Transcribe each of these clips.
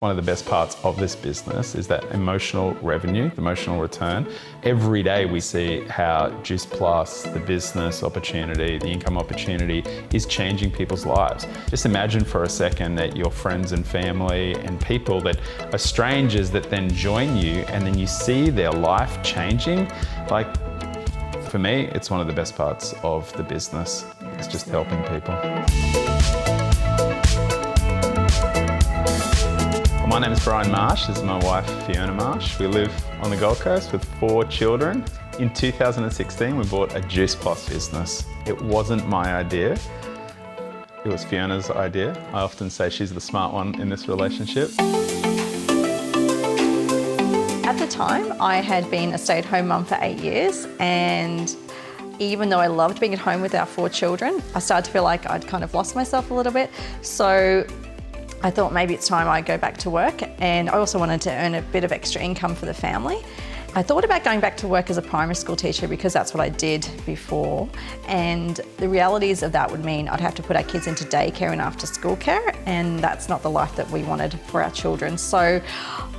One of the best parts of this business is that emotional revenue, emotional return. Every day we see how Juice Plus, the business opportunity, the income opportunity is changing people's lives. Just imagine for a second that your friends and family and people that are strangers that then join you and then you see their life changing. Like, for me, it's one of the best parts of the business. It's just helping people. My name is Bryan Marsh, this is my wife Fiona Marsh. We live on the Gold Coast with 4 children. In 2016 we bought a Juice Plus business. It wasn't my idea, it was Fiona's idea. I often say she's the smart one in this relationship. At the time I had been a stay-at-home mum for 8 years, and even though I loved being at home with our 4 children, I started to feel like I'd kind of lost myself a little bit. So I thought maybe it's time I go back to work, and I also wanted to earn a bit of extra income for the family. I thought about going back to work as a primary school teacher because that's what I did before, and the realities of that would mean I'd have to put our kids into daycare and after school care, and that's not the life that we wanted for our children. So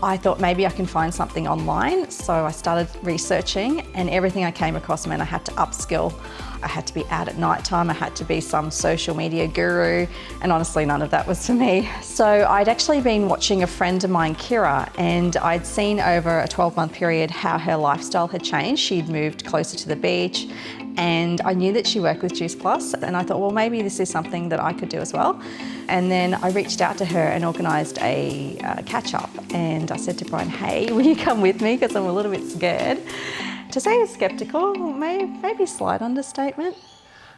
I thought maybe I can find something online. So I started researching, and everything I came across meant I had to upskill. I had to be out at night time, I had to be some social media guru, and honestly none of that was for me. So I'd actually been watching a friend of mine, Kira, and I'd seen over a 12-month period how her lifestyle had changed. She'd moved closer to the beach, and I knew that she worked with Juice Plus, and I thought, well, maybe this is something that I could do as well. And then I reached out to her and organised a catch-up, and I said to Bryan, hey, will you come with me, because I'm a little bit scared. To say I was sceptical, maybe slight understatement.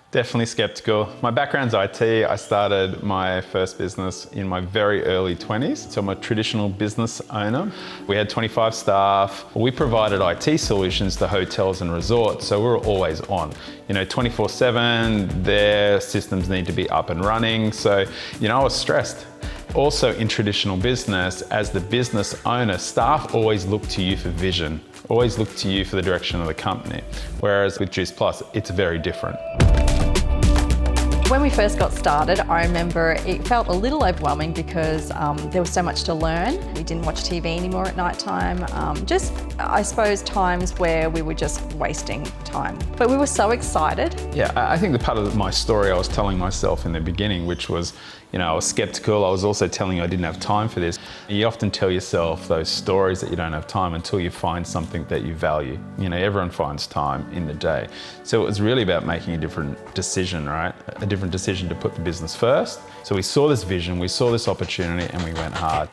Definitely skeptical. My background's IT. I started my first business in my very early 20s. So I'm a traditional business owner. We had 25 staff. We provided IT solutions to hotels and resorts, so we were always on. 24/7, their systems need to be up and running. So, I was stressed. Also in traditional business, as the business owner, staff always look to you for vision, always look to you for the direction of the company. Whereas with Juice Plus, it's very different. When we first got started, I remember it felt a little overwhelming because there was so much to learn. We didn't watch TV anymore at night time. I suppose, times where we were just wasting time. But we were so excited. Yeah, I think the part of my story I was telling myself in the beginning, which was, I was skeptical. I was also telling you I didn't have time for this. You often tell yourself those stories that you don't have time until you find something that you value. Everyone finds time in the day. So it was really about making a different decision, right? A different decision to put the business first. So we saw this vision, we saw this opportunity, and we went hard.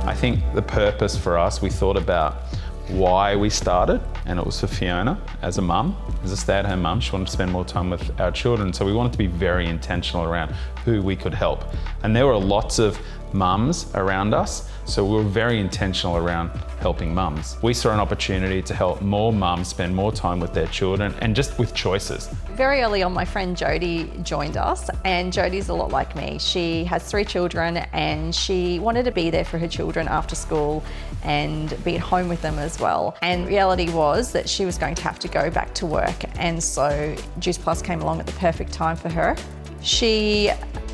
I think the purpose for us, we thought about why we started, and it was for Fiona as a mum, as a stay-at-home mum. She wanted to spend more time with our children, so we wanted to be very intentional around who we could help. And there were lots of mums around us, so we were very intentional around helping mums. We saw an opportunity to help more mums spend more time with their children, and just with choices. Very early on, my friend Jody joined us, and Jody's a lot like me. She has 3 children, and she wanted to be there for her children after school and be at home with them as well. And reality was that she was going to have to go back to work, and so Juice Plus came along at the perfect time for her. She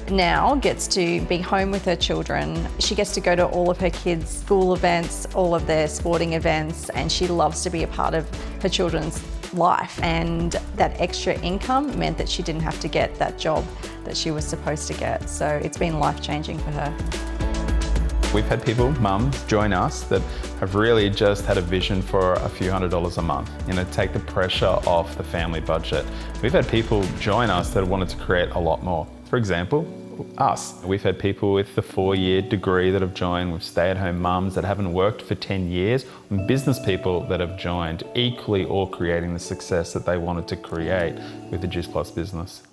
now gets to be home with her children. She gets to go to all of her kids' school events, all of their sporting events, and she loves to be a part of her children's life. And that extra income meant that she didn't have to get that job that she was supposed to get. So it's been life-changing for her. We've had people, mums, join us that have really just had a vision for a few $100s a month, take the pressure off the family budget. We've had people join us that wanted to create a lot more. For example, us. We've had people with the 4-year degree that have joined, with stay-at-home mums that haven't worked for 10 years, and business people that have joined, equally all creating the success that they wanted to create with the Juice Plus business.